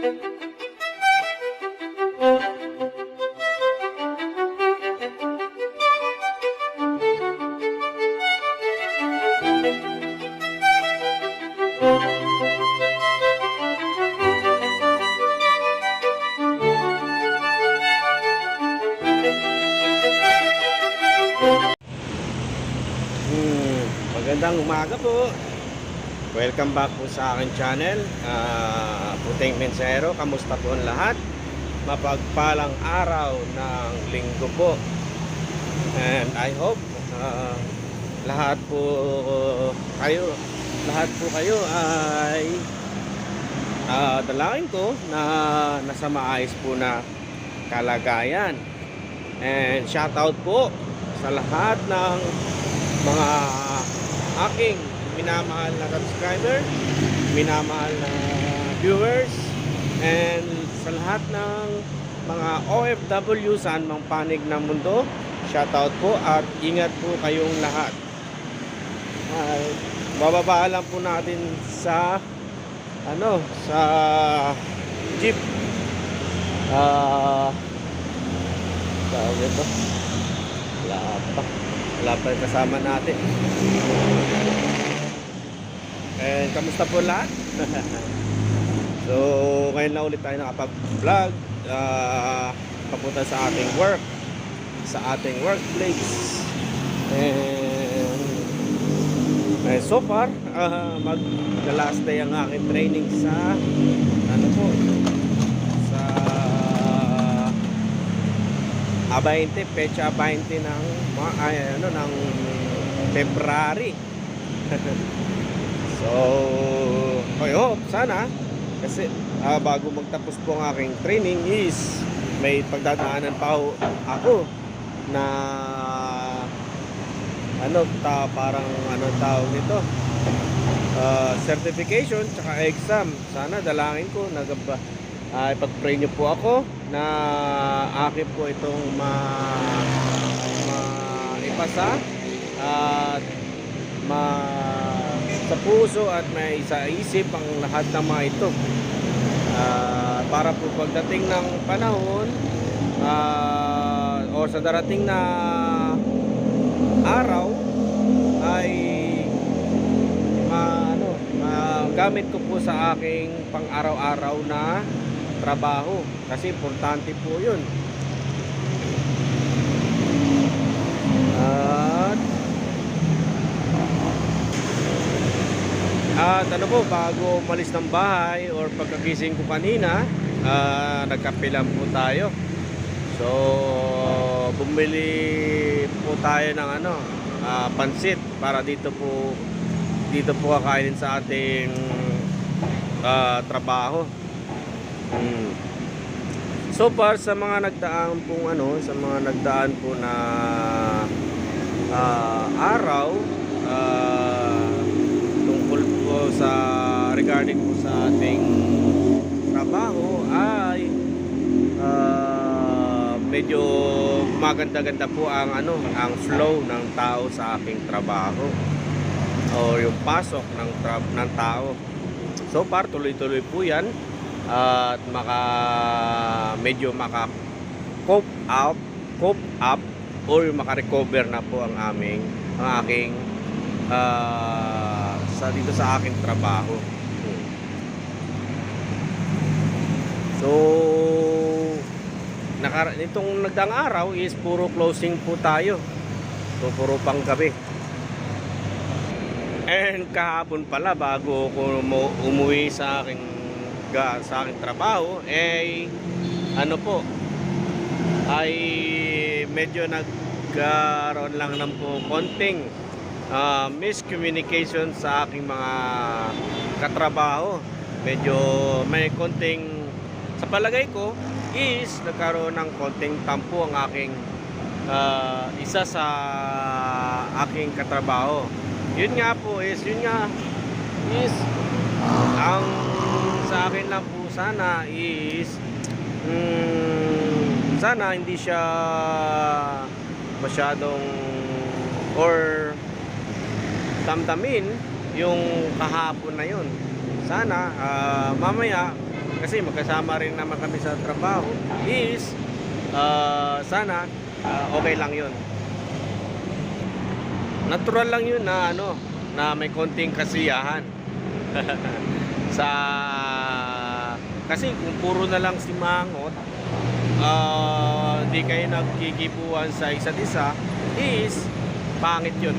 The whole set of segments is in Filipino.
Magandang umaga po. Welcome back po sa aking channel, Puting Mensahero. Kamusta po ang lahat? Mapagpalang araw ng linggo po. And I hope lahat po kayo ay dalangin ko na nasa maayos po na kalagayan. And shout out po sa lahat ng mga aking minamahal na subscriber, minamahal na viewers, and sa lahat ng mga OFW saan mang panig ng mundo. Shoutout po at ingat po kayong lahat. Bababa lang po natin sa sa jeep. Tawag ito. Wala pa yung kasama natin. And kamusta po lahat? So ngayon na ulit tayo nakapag-vlog papunta sa ating work, sa ating workplace. And so far mag-last day ang aking training sa pecha 20 ng ng February. So I hope sana kasi bago magtapos po ang aking training is may pagdadaanan pa ako na parang tawag nito, certification tsaka exam. Sana dalangin ko ipag-pray niyo po ako na akin po itong maipasa at sa puso at may sa isip ang lahat ng mga ito, para po pagdating ng panahon o sa darating na araw ay gamit ko po sa aking pang-araw-araw na trabaho, kasi importante po yun. At bago umalis ng bahay or pagkagising ko kanina, nagkape lang po tayo. So bumili po tayo ng pansit para dito po kakainin sa ating trabaho. So far sa mga nagdaan po na araw, tungkol po regarding po sa ating trabaho ay medyo maganda-ganda po ang flow ng tao sa aking trabaho o yung pasok ng tao. So far tuloy-tuloy po yan at medyo maka-cope up or maka-recover na po ang aking dito sa aking trabaho. So nitong nagdaang araw is puro closing po tayo. So puro pang gabi. And kahapon pala bago ko umuwi sa aking trabaho ay medyo nagkaroon lang ng po konting miscommunication sa aking mga katrabaho. Medyo may konting, sa palagay ko is nagkaroon ng konting tampo ang aking isa sa aking katrabaho. Yun nga is ang sa akin lang po sana is sana hindi siya masyadong or damdamin yung kahapon na yun. Sana mamaya kasi magkasama rin naman kami sa trabaho, is sana okay lang yun. Natural lang yun na na may konting kasiyahan. Sa kasi kung puro na lang simangot, di kayo nagkikipuan sa isa't isa, is pangit yun.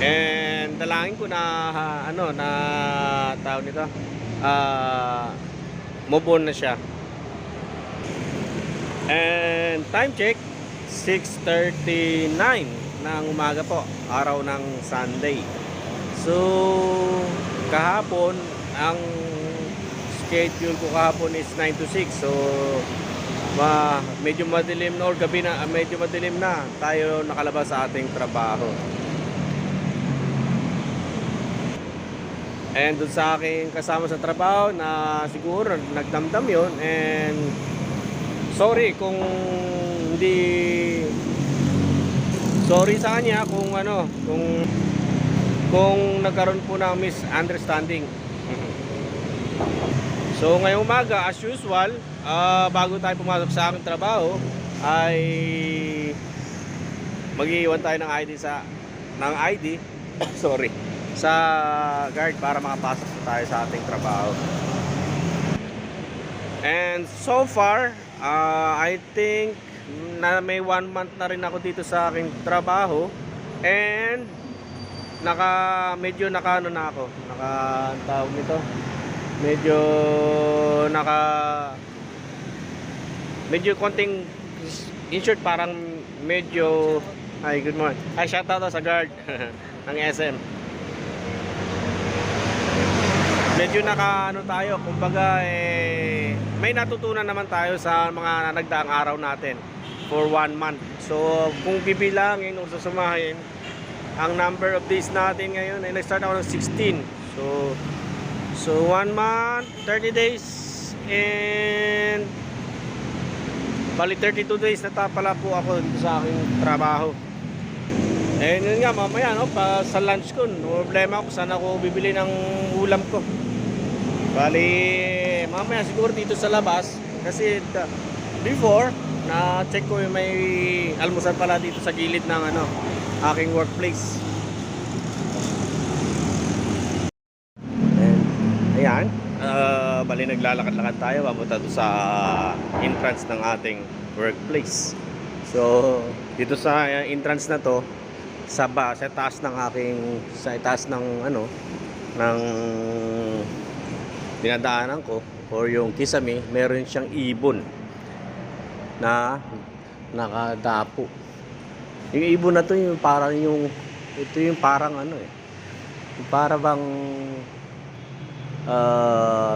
And dalangin ko na na tawag nito, move on na siya. And time check 6:39 ng umaga po, araw ng Sunday. So kahapon ang schedule ko kahapon is 9 to 6. So medyo madilim na, or gabi na, medyo madilim na tayo nakalabas sa ating trabaho. And dun sa aking kasama sa trabaho na siguro nagdamdam yun, and sorry kung hindi, sorry sa kanya kung nagkaroon po ng misunderstanding. So ngayong umaga, as usual, bago tayo pumasok sa aking trabaho, ay mag-iwan tayo ng ID sorry, sa guard para makapasok tayo sa ating trabaho. And so far, I think na may 1 month na rin ako dito sa aking trabaho, and medyo tawag nito, medyo konting, in short, parang medyo, ay, good morning, ay, shoutout sa guard ng SM. Medyo tayo, kumbaga may natutunan naman tayo sa mga nagdaang araw natin for 1 month. So kung bibilangin o sasumahin, ang number of days natin ngayon ay nag-start ako ng 16. So 1 month, 30 days, and bali 32 days na pala po ako sa aking trabaho. And yun nga, mamaya sa lunch ko, no problema ako saan ako bibili ng ulam ko. Bali mamaya siguro dito sa labas, kasi before na check ko yung may almusal pala dito sa gilid ng aking workplace. And ayan, bali naglalakad-lakad tayo papunta sa entrance ng ating workplace. So dito sa entrance na to, sa taas ng ng dinadaanan ko, or yung kisame, meron siyang ibon na nakadapo. Yung ibon na to, yung parang yung para bang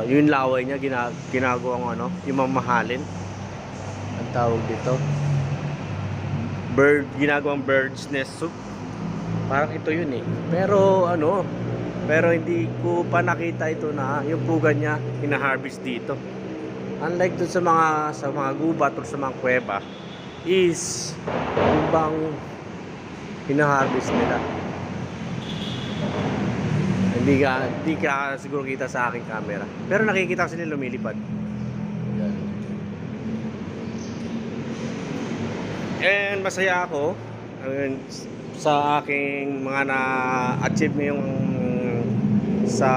yung laway niya ginagawang yung mamahalin, ang tawag dito, ginagawang bird's nest soup. Parang ito yun pero hindi ko pa nakita ito na yung puga niya hina-harvest dito. Unlike dun sa mga gubat o sa mga kuweba, is yung bang hina-harvest nila. Hindi ka siguro kita sa aking camera, pero nakikita ko sila lumilipad. And masaya ako sa aking mga na-achieve ngayong sa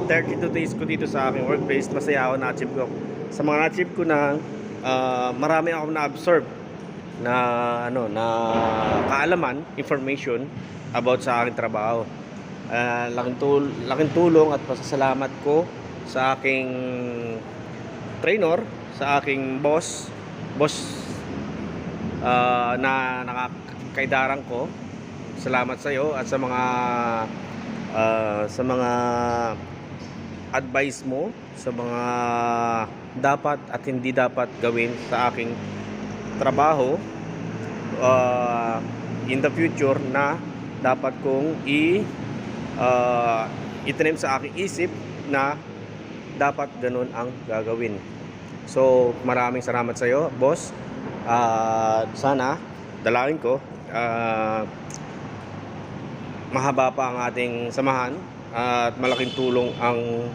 32 days ko dito sa aking workplace. Masaya ako na-achieve ko. Sa mga na-achieve ko na marami akong na-absorb na kaalaman, information about sa aking trabaho. Laking tulong at pasasalamat ko sa aking trainer, sa aking boss na nakakaidarang ko. Salamat sa iyo at sa mga advice mo, sa mga dapat at hindi dapat gawin sa aking trabaho in the future, na dapat kong itanim sa aking isip na dapat ganun ang gagawin. So maraming salamat sa iyo, boss. Sana dalangin ko mahaba pa ang ating samahan at malaking tulong ang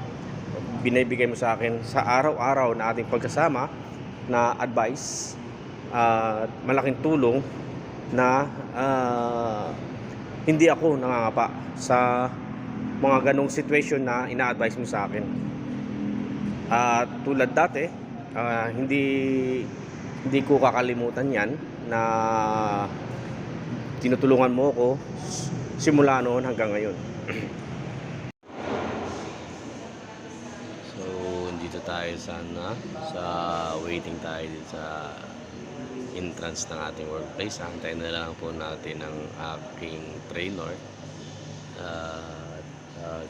binibigay mo sa akin sa araw-araw na ating pagsasama na advice at malaking tulong na hindi ako nangangapa sa mga ganong situation na ina-advise mo sa akin. At tulad dati, hindi ko kakalimutan yan na tinutulungan mo ako simula noon hanggang ngayon. So, dito tayo sa waiting tayo dito sa entrance ng ating workplace. Antayin na lang po natin ang aking trainer.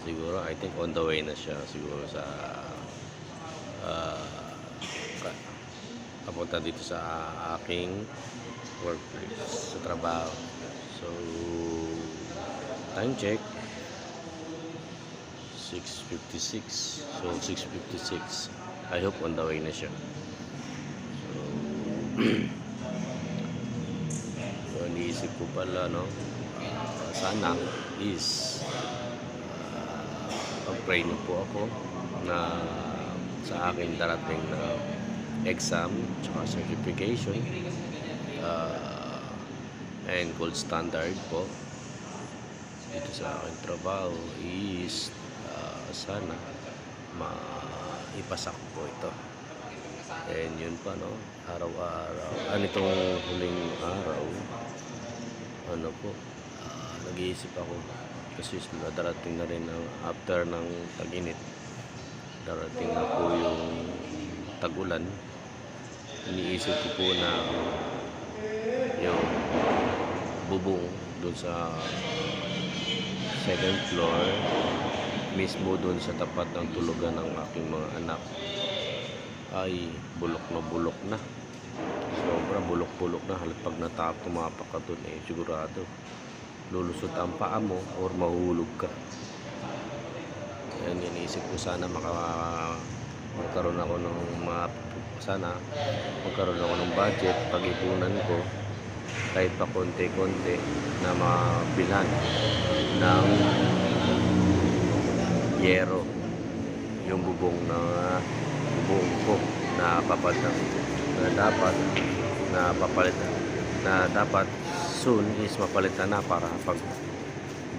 Siguro, I think on the way na siya siguro sa papunta dito sa aking workplace, sa trabaho. So, time check 6:56. So 6:56. I hope on the way na siya. So iniisip ko pala, no, sana is pag-pray na po ako na sa aking darating na exam tsaka certification and gold standard po dito sa aking trabaho is sana maipasak po ito. And yun pa, no, araw-araw, itong huling araw, ano po, nag-iisip ako kasi darating na rin after ng tag-init, darating na po yung tag-ulan. Iniisip ko po na yung bubong doon sa second floor, mismo doon sa tapat ng tulugan ng aking mga anak, ay bulok na. Sobra bulok na. Halos pag tumapak ka doon, sigurado lulusot ang paa mo or mahulog ka. Yan, iniisip ko sana magkaroon ako ng magkaroon ako ng budget, pag-ipunan ko kahit pa konti-konti na mabilhan ng yero yung bubong ko na dapat soon is mapalitan na, para pag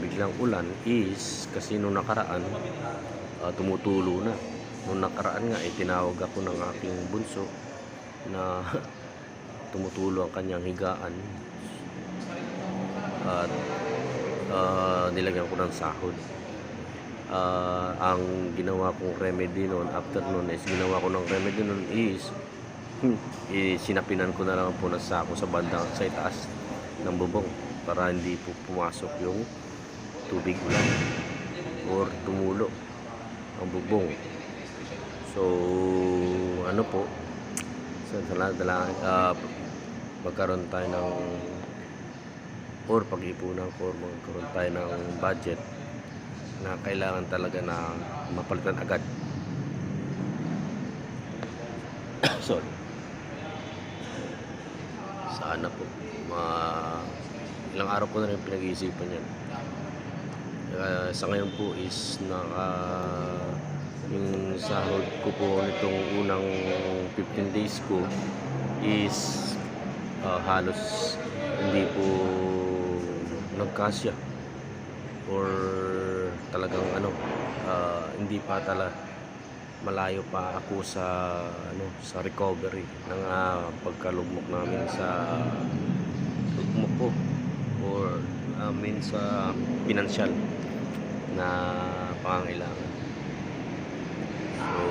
biglang ulan is, kasi nung nakaraan tumutulo na. Nung nakaraan nga tinawag ako ng aking bunso na tumutulo ang kanyang higaan at nilagyan ko ng sahod. Ang ginawa kong remedy noon, after noon is ginawa ko ng remedy noon is sinapinan ko na lang po ng sako sa bandang sa itaas ng bubong para hindi po pumasok yung tubig ulan or tumulo ang bubong. So ano po, magkaroon tayo ng or pag-ipunan ko, magkaroon tayo ng budget na kailangan talaga na mapalitan agad. Sorry. Sana po ilang araw ko na rin pinag-iisipan yan. Sa ngayon po is yung sahod ko po nitong unang 15 days ko is halos hindi po nagkasya or talagang hindi pa malayo pa ako sa recovery ng pagkalugmok namin sa lugmok ko or sa financial na pangangailangan. So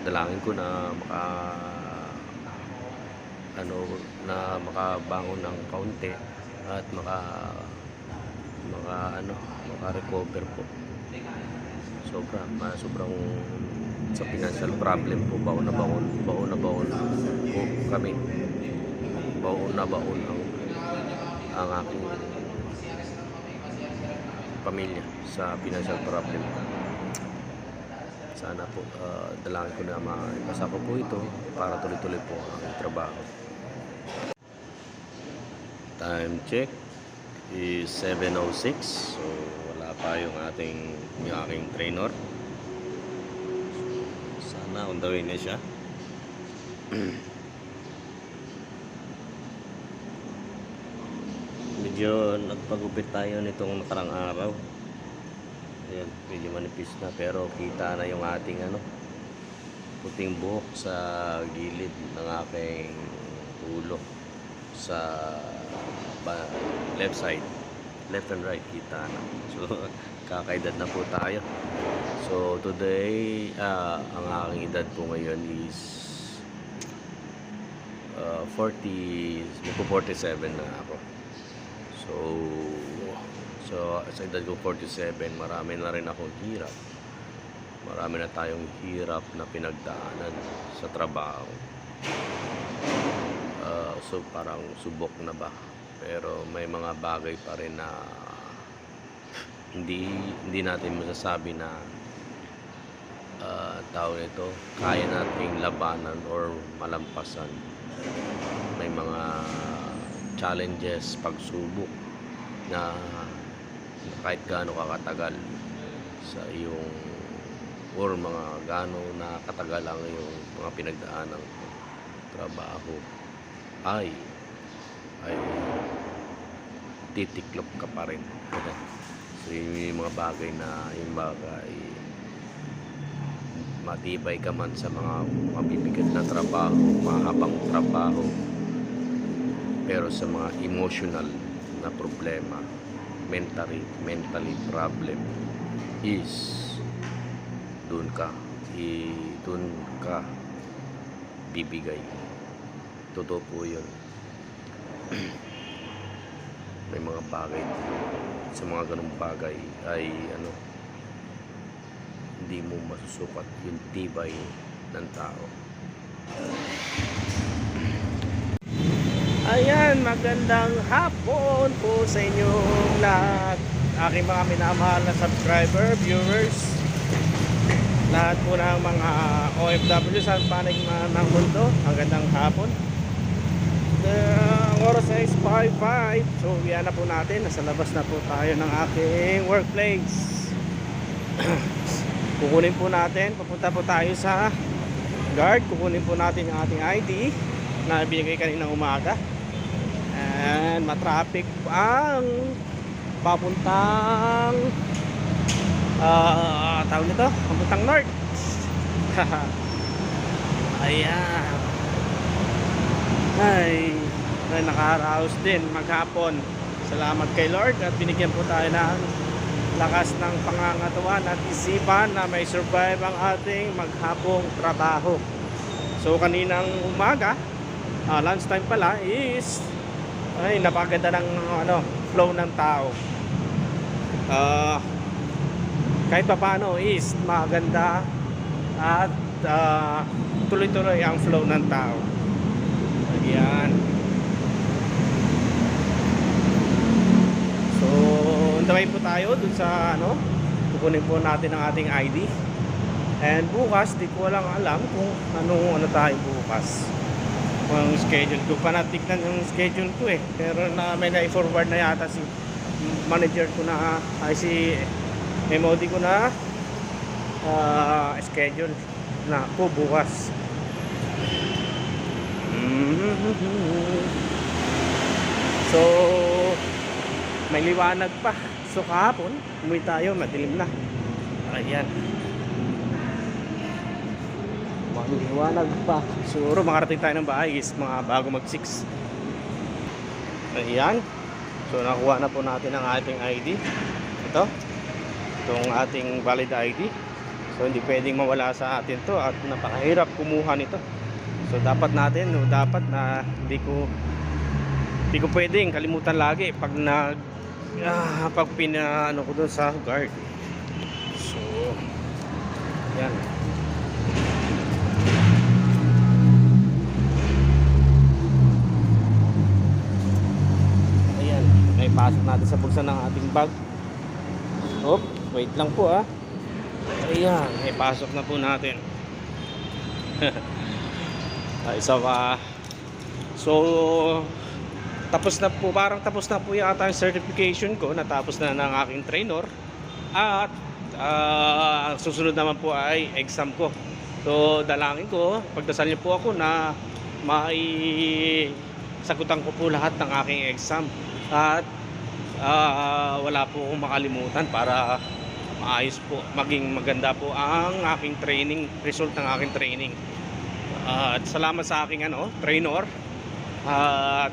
dalangin ko na makabangon ng kaunti at maka-recover po. Sobrang sa financial problem po, baon na baon po kami. Baon ang aking pamilya sa financial problem. Sana po dalangin ko na maipasa ko po ito para tuloy-tuloy po ang trabaho. Time check is 7:06. So wala pa yung aking trainer. na, on the way na siya. Medyo nagpagupit tayo nitong nakarang araw. Ayan, medyo manipis na pero kita na yung ating puting buhok sa gilid ng aking ulo sa left side, left and right, kita na. So kakaedad na po tayo. So today ang aking edad po ngayon is 47 na ako. So sa edad ko 47, marami na rin akong hirap. Marami na tayong hirap na pinagdaanan sa trabaho. So parang subok na ba? Pero may mga bagay pa rin na hindi natin masasabi na tao nito kaya nating labanan or malampasan. May mga challenges, pagsubok na kahit gaano kakatagal sa iyong or mga gaano na katagal ang iyong mga pinagdaanan trabaho ay titiklop ka pa rin. So yung mga bagay na yung bagay matibay ka man sa mga mabibigat na trabaho, mahabang trabaho, pero sa mga emotional na problema, mentally problem is doon ka bibigay. Totoo po yun. May mga bagay sa mga ganung bagay ay hindi mo masusukat yung tibay ng tao. Ayan, magandang hapon po sa inyong lahat, aking mga minamahal na subscriber, viewers, lahat po ng mga OFW sa panig ng mundo. Magandang hapon. Ang oras ay 5:05. So yan na po natin, nasa labas na po tayo ng aking workplace. Kukunin po natin, papunta po tayo sa guard. Kukunin po natin yung ating ID na binigay kaninang umaga. And matraffic ang papuntang tawag nito, papuntang north. Ayan. Ay nakaraos din maghapon. Salamat kay Lord at binigyan po tayo ng lakas ng pangangatawan at isipan na may survive ang ating maghapong trabaho. So kaninang umaga, lunchtime pala is napakaganda ng flow ng tao. Kahit pa paano is maganda at tuloy-tuloy ang flow ng tao. Ayan. So untayin po tayo dun sa kukunin po natin ang ating ID. And bukas di ko lang alam kung ano tayo bukas. Ang schedule ko pa natignan yung schedule ko pero may na-forward na yata si manager ko na si MOD ko na schedule na po bukas. So may liwanag pa. So kahapon umuwi tayo, madilim na. Ayan, liwanag pa. Siguro makarating tayo ng bahay is mga bago mag 6. Ayan. So nakuha na po natin ang ating ID. Itong ating valid ID. So hindi pwedeng mawala sa atin to at napakahirap kumuha nito. So dapat na hindi ko pwedeng kalimutan lagi pag pinaano ko doon sa guard. So yan. Pasok natin sa bulsa ng ating bag. Wait lang po Ayan, pasok na po natin. So tapos na po, parang tapos na po yata yung certification ko. Natapos na ng aking trainer. At susunod naman po ay exam ko. So dalangin ko, pagdasal niyo po ako na sagutan ko po lahat ng aking exam at wala po akong makalimutan para maayos po, maging maganda po ang aking training, result ng aking training. At salamat sa aking trainer at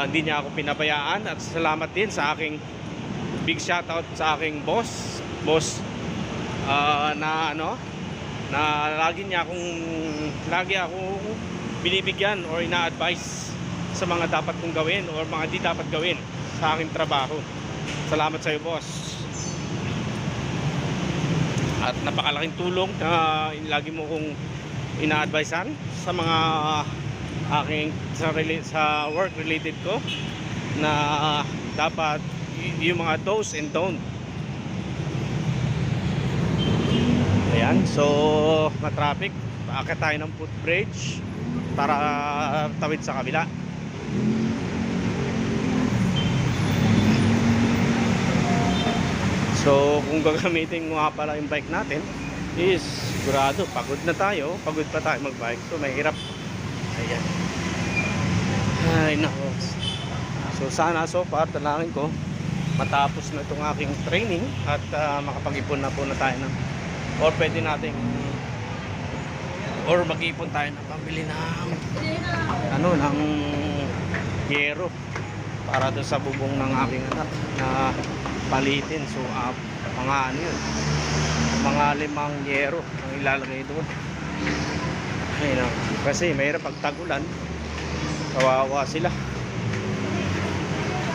hindi niya ako pinabayaan, at salamat din sa aking big shoutout sa aking boss na lagi akong binibigyan or ina-advise sa mga dapat kong gawin or mga di dapat gawin sa aking trabaho. Salamat sa iyo, boss. At napakalaking tulong na lagi mo kong ina-advisean sa mga aking sa work related ko, na dapat yung mga do's and don't. Ayan, so matraffic, paakit tayo ng footbridge para tawid sa kabila. So kung gagamitin nga pala yung bike natin is sigurado pagod pa tayo magbike, so mahirap. Ayan, ay nako. So sana so far talangin ko matapos na itong aking training at makapag-ipon na po na tayo ng, or pwede natin or mag-ipon tayo ng pambili ng yero para doon sa bubong ng aking anak na palitin. So mga mga 5 yero ang ilalagay doon. Ayun, kasi mayroon pag tag-ulan, kawawa sila,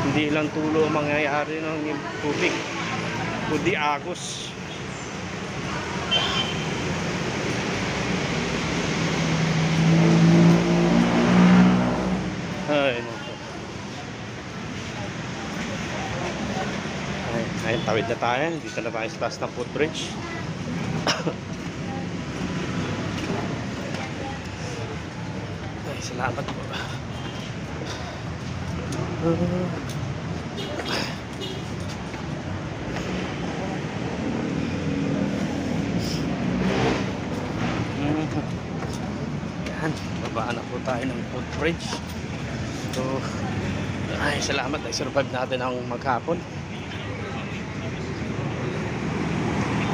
hindi lang tulo mangyayari ng tubig kundi agos. Ayun, tawid na tayo. Dito na tayo sa taas ng footbridge. Ay, salamat po. Yan, babaan na po tayo ng footbridge. So ay, salamat, ay survive natin ang maghapon.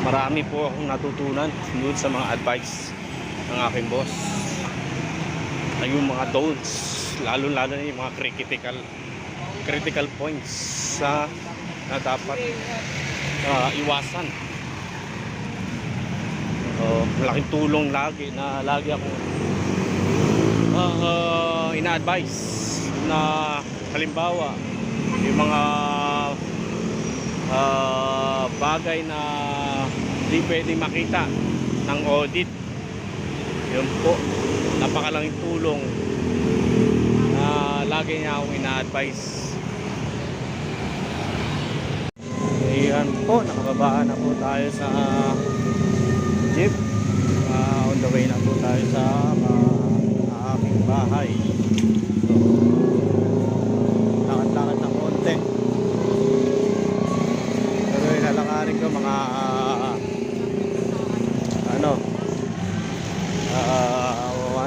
Marami po akong natutunan doon sa mga advice ng aking boss, ay yung mga don'ts, lalo na yung mga critical points na dapat iwasan. Malaking tulong lagi akong ina-advise na halimbawa yung mga bagay na di pwedeng makita ng audit, yun po, napakalaking tulong na lagi niya akong ina-advise. Ayan po, nakababaan na po tayo sa jeep. On the way na po tayo sa aking bahay. So, lakad-lakad ng konti. Pero ilalakarin ko mga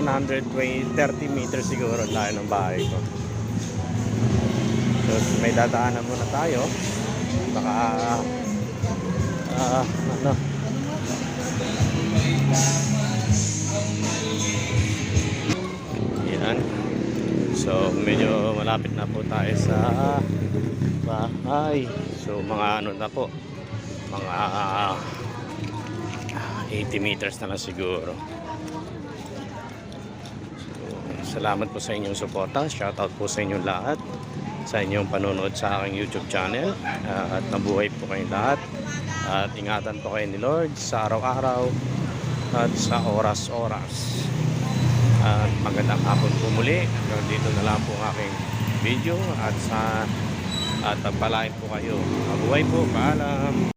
130 meters siguro tayo ng bahay ko. So may dadaanan muna tayo, baka yan. So medyo malapit na po tayo sa bahay. So mga na po, mga 80 meters na lang siguro. So, salamat po sa inyong suporta. Shoutout po sa inyong lahat, sa inyong panonood sa aking YouTube channel. At nabuhay po kayong lahat. At ingatan po kayo ni Lord sa araw-araw at sa oras-oras. At magandang hapon po muli. Hanggang dito na lang po ang aking video. At pagpalain po kayo. Mabuhay po. Paalam.